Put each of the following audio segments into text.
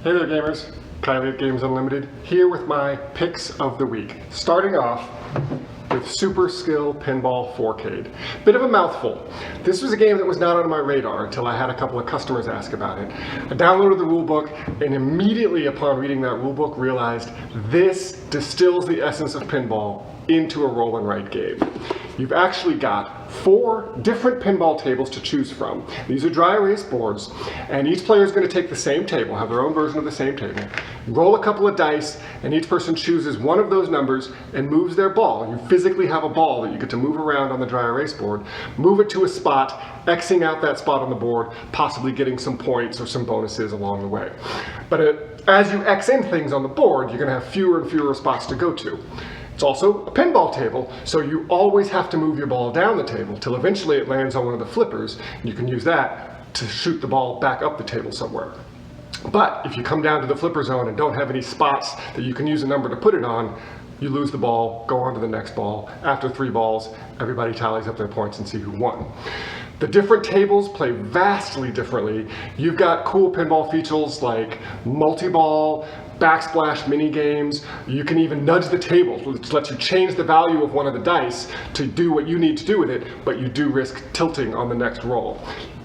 Hey there gamers, Kylie at Games Unlimited, here with my picks of the week. Starting off with Super Skill Pinball 4K. Bit of a mouthful. This was a game that was not on my radar until I had a couple of customers ask about it. I downloaded the rulebook and immediately upon reading that rulebook realized this distills the essence of pinball into a roll and write game. You've actually got 4 different pinball tables to choose from. These are dry erase boards, and each player is going to take the same table, have their own version of the same table, roll a couple of dice, and each person chooses one of those numbers and moves their ball. You physically have a ball that you get to move around on the dry erase board, move it to a spot, Xing out that spot on the board, possibly getting some points or some bonuses along the way. But as you X in things on the board, you're going to have fewer and fewer spots to go to. It's also a pinball table, so you always have to move your ball down the table till eventually it lands on one of the flippers. You can use that to shoot the ball back up the table somewhere. But if you come down to the flipper zone and don't have any spots that you can use a number to put it on, you lose the ball, go on to the next ball. After 3 balls, everybody tallies up their points and see who won. The different tables play vastly differently. You've got cool pinball features like multi-ball, backsplash mini games. You can even nudge the table, which lets you change the value of one of the dice to do what you need to do with it, but you do risk tilting on the next roll.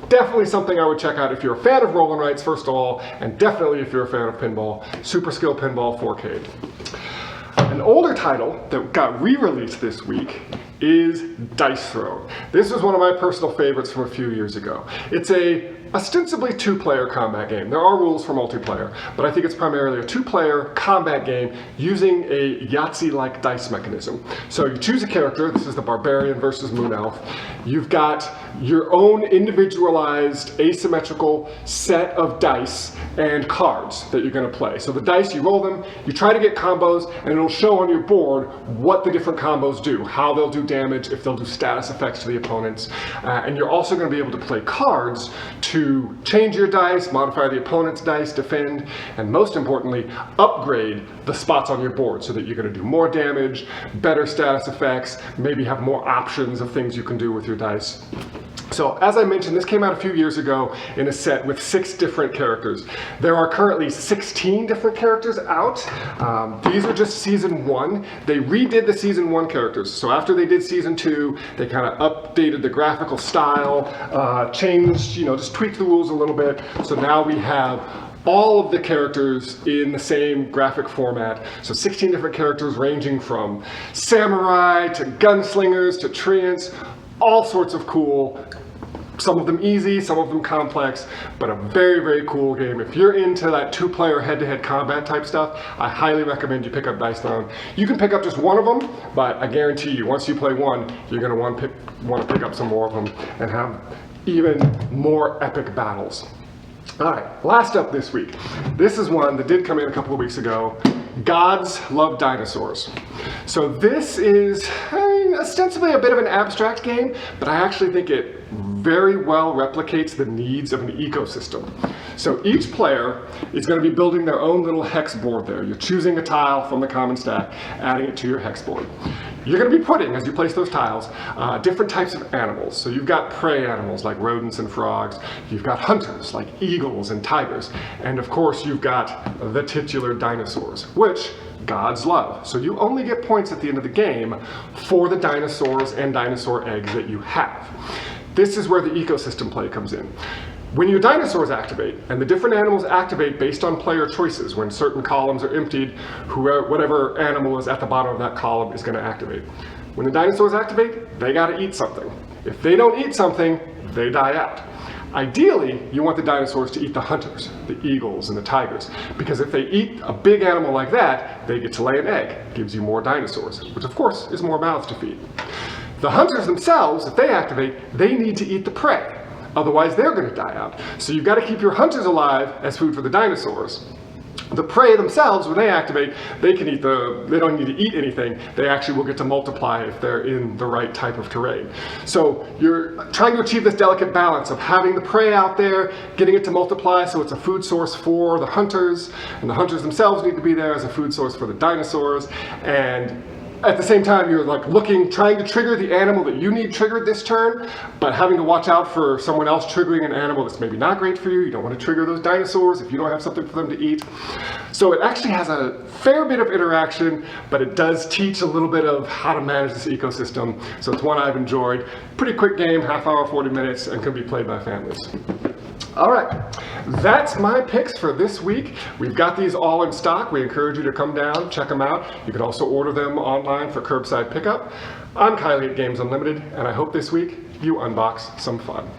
Definitely something I would check out if you're a fan of roll and writes, first of all, and definitely if you're a fan of pinball. Super Skill Pinball 4K. An older title that got re-released this week is Dice Throne. This was one of my personal favorites from a few years ago. It's a ostensibly 2-player combat game. There are rules for multiplayer, but I think it's primarily a 2-player combat game using a Yahtzee-like dice mechanism. So you choose a character. This is the Barbarian versus Moon Elf. You've got your own individualized asymmetrical set of dice and cards that you're going to play. So the dice, you roll them, you try to get combos, and it'll show on your board what the different combos do, how they'll do damage, if they'll do status effects to the opponents. And you're also going to be able to play cards to change your dice, modify the opponent's dice, defend, and most importantly, upgrade the spots on your board so that you're going to do more damage, better status effects, maybe have more options of things you can do with your dice. So as I mentioned, this came out a few years ago in a set with 6 different characters. There are currently 16 different characters out. These are just season 1. They redid the season 1 characters. So after they did season 2, they kind of updated the graphical style, changed, just tweaked the rules a little bit. So now we have all of the characters in the same graphic format. So 16 different characters ranging from samurai to gunslingers to treants, all sorts of cool. Some of them easy, some of them complex, but a very, very cool game. If you're into that 2-player head-to-head combat type stuff, I highly recommend you pick up Dice Throne. You can pick up just one of them, but I guarantee you, once you play one, you're going to want to pick up some more of them and have even more epic battles. All right, last up this week. This is one that did come in a couple of weeks ago. Gods Love Dinosaurs. So this is ostensibly a bit of an abstract game, but I actually think it very well replicates the needs of an ecosystem. So each player is going to be building their own little hex board there. You're choosing a tile from the common stack, adding it to your hex board. You're going to be putting, as you place those tiles, different types of animals. So you've got prey animals like rodents and frogs. You've got hunters like eagles and tigers. And of course, you've got the titular dinosaurs, which gods love. So you only get points at the end of the game for the dinosaurs and dinosaur eggs that you have. This is where the ecosystem play comes in. When your dinosaurs activate, and the different animals activate based on player choices, when certain columns are emptied, whatever animal is at the bottom of that column is going to activate. When the dinosaurs activate, they got to eat something. If they don't eat something, they die out. Ideally, you want the dinosaurs to eat the hunters, the eagles and the tigers, because if they eat a big animal like that, they get to lay an egg. It gives you more dinosaurs, which of course is more mouths to feed. The hunters themselves, if they activate, they need to eat the prey. Otherwise, they're going to die out. So you've got to keep your hunters alive as food for the dinosaurs. The prey themselves, when they activate, they don't need to eat anything. They actually will get to multiply if they're in the right type of terrain. So you're trying to achieve this delicate balance of having the prey out there, getting it to multiply so it's a food source for the hunters, and the hunters themselves need to be there as a food source for the dinosaurs, and At the same time, you're like trying to trigger the animal that you need triggered this turn, but having to watch out for someone else triggering an animal that's maybe not great for you. You don't want to trigger those dinosaurs if you don't have something for them to eat. So it actually has a fair bit of interaction, but it does teach a little bit of how to manage this ecosystem. So it's one I've enjoyed. Pretty quick game, half hour, 40 minutes, and can be played by families. All right, that's my picks for this week. We've got these all in stock. We encourage you to come down, check them out. You can also order them online for curbside pickup. I'm Kylie at Games Unlimited, and I hope this week you unbox some fun.